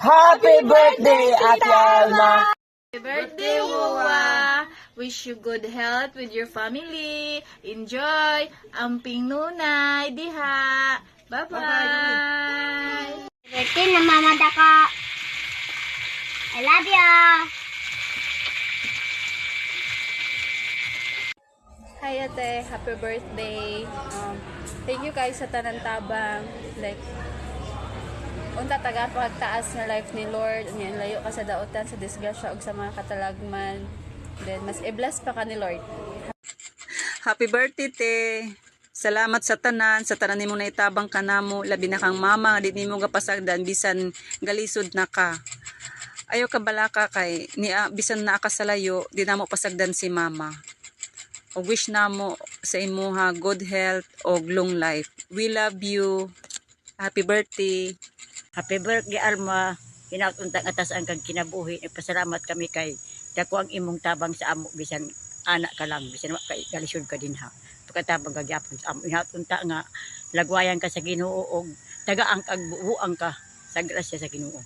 Happy birthday, Ate Alma! Happy birthday, Wowa! Wish you good health with your family. Enjoy ang pinunay diha. Bye-bye! Birthday na Mama Daka. I love you. Hi ate, happy birthday. Thank you guys sa tanan tabang. Like, unta taga pagtaas na life ni Lord. Ngayon, layo ka sa dautan, sa disgrasya o sa mga katalagman. Then, mas i-bless pa ka ni Lord. Happy birthday, te. Salamat sa tanan nimo na itabang ka namo, labi na kang mama, di nimo gapasagdan bisan galisod na ka. Ayo ka balaka kay bisan na ka sa layo, di namo pasagdan si mama. O wish namo sa imuha good health o long life. We love you. Happy birthday. Happy birthday, Alma. Hinautuntang atas ang kang kinabuhi. Ipasalamat kami kay dako ang imong tabang sa amo bisan anak ka lang bisan kay galisod ka din ha. Pagkatabang kagyapon sa amo. Hinautunta nga lagwayan ka sa Ginoo og tagaan kag buuan ka sa grasya sa Ginoo.